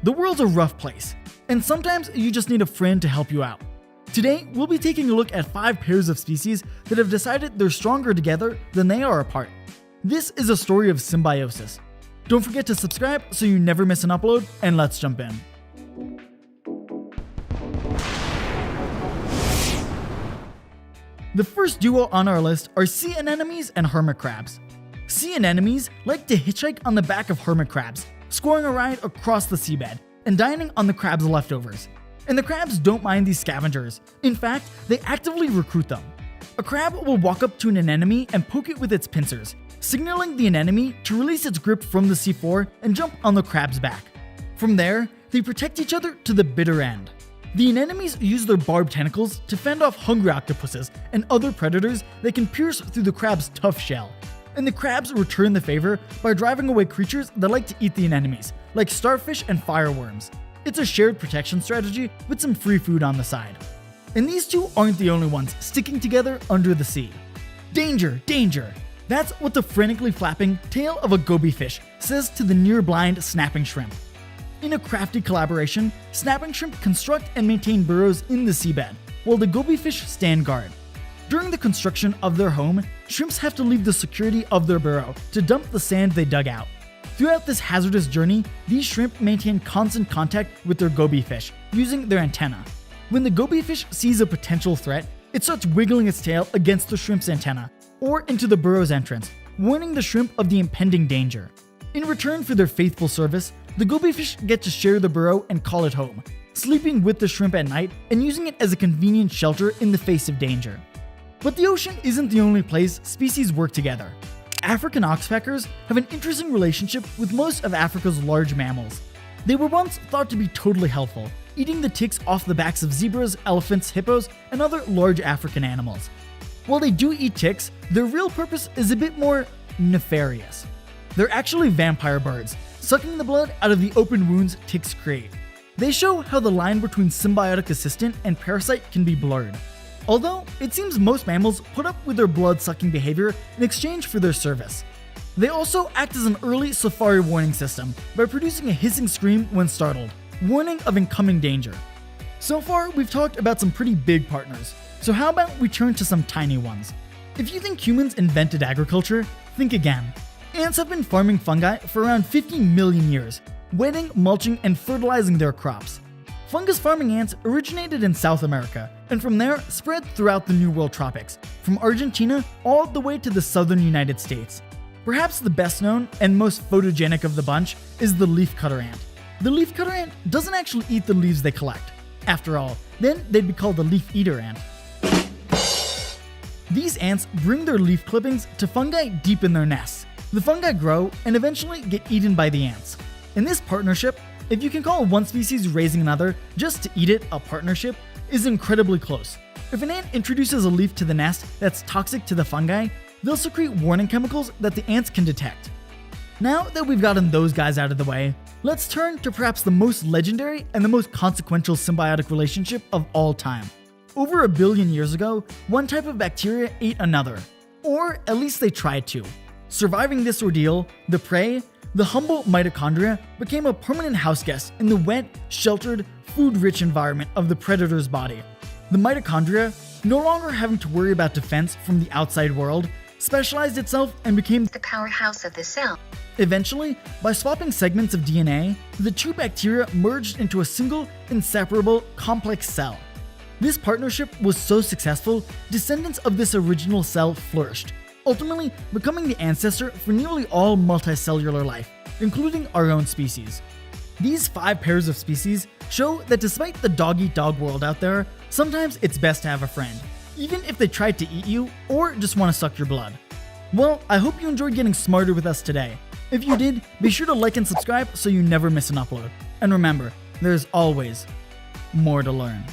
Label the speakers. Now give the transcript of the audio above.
Speaker 1: The world's a rough place, and sometimes you just need a friend to help you out. Today, we'll be taking a look at 5 pairs of species that have decided they're stronger together than they are apart. This is a story of symbiosis. Don't forget to subscribe so you never miss an upload, and let's jump in. The first duo on our list are sea anemones and hermit crabs. Sea anemones like to hitchhike on the back of hermit crabs, scoring a ride across the seabed and dining on the crab's leftovers. And the crabs don't mind these scavengers. In fact, they actively recruit them. A crab will walk up to an anemone and poke it with its pincers, signaling the anemone to release its grip from the seafloor and jump on the crab's back. From there, they protect each other to the bitter end. The anemones use their barbed tentacles to fend off hungry octopuses and other predators that can pierce through the crab's tough shell. And the crabs return the favor by driving away creatures that like to eat the anemones, like starfish and fireworms. It's a shared protection strategy with some free food on the side. And these two aren't the only ones sticking together under the sea. Danger, danger! That's what the frantically flapping tail of a goby fish says to the near-blind snapping shrimp. In a crafty collaboration, snapping shrimp construct and maintain burrows in the seabed, while the goby fish stand guard. During the construction of their home, shrimps have to leave the security of their burrow to dump the sand they dug out. Throughout this hazardous journey, these shrimp maintain constant contact with their goby fish using their antenna. When the goby fish sees a potential threat, it starts wiggling its tail against the shrimp's antenna or into the burrow's entrance, warning the shrimp of the impending danger. In return for their faithful service, the goby fish get to share the burrow and call it home, sleeping with the shrimp at night and using it as a convenient shelter in the face of danger. But the ocean isn't the only place species work together. African oxpeckers have an interesting relationship with most of Africa's large mammals. They were once thought to be totally helpful, eating the ticks off the backs of zebras, elephants, hippos, and other large African animals. While they do eat ticks, their real purpose is a bit more nefarious. They're actually vampire birds, sucking the blood out of the open wounds ticks create. They show how the line between symbiotic assistant and parasite can be blurred. Although, it seems most mammals put up with their blood-sucking behavior in exchange for their service. They also act as an early safari warning system by producing a hissing scream when startled, warning of incoming danger. So far, we've talked about some pretty big partners, so how about we turn to some tiny ones? If you think humans invented agriculture, think again. Ants have been farming fungi for around 50 million years, wetting, mulching, and fertilizing their crops. Fungus farming ants originated in South America, and from there spread throughout the New World tropics, from Argentina all the way to the southern United States. Perhaps the best known and most photogenic of the bunch is the leafcutter ant. The leafcutter ant doesn't actually eat the leaves they collect. After all, then they'd be called a leaf eater ant. These ants bring their leaf clippings to fungi deep in their nests. The fungi grow and eventually get eaten by the ants. In this partnership, if you can call one species raising another just to eat it a partnership, is incredibly close. If an ant introduces a leaf to the nest that's toxic to the fungi, they'll secrete warning chemicals that the ants can detect. Now that we've gotten those guys out of the way, let's turn to perhaps the most legendary and the most consequential symbiotic relationship of all time. Over 1 billion years ago, one type of bacteria ate another, or at least they tried to. Surviving this ordeal, the prey, the humble mitochondria, became a permanent houseguest in the wet, sheltered, food-rich environment of the predator's body. The mitochondria, no longer having to worry about defense from the outside world, specialized itself and became
Speaker 2: the powerhouse of the cell.
Speaker 1: Eventually, by swapping segments of DNA, the two bacteria merged into a single, inseparable, complex cell. This partnership was so successful, descendants of this original cell flourished, ultimately becoming the ancestor for nearly all multicellular life, including our own species. These 5 pairs of species show that despite the dog-eat-dog world out there, sometimes it's best to have a friend, even if they tried to eat you or just want to suck your blood. Well, I hope you enjoyed getting smarter with us today. If you did, be sure to like and subscribe so you never miss an upload. And remember, there's always more to learn.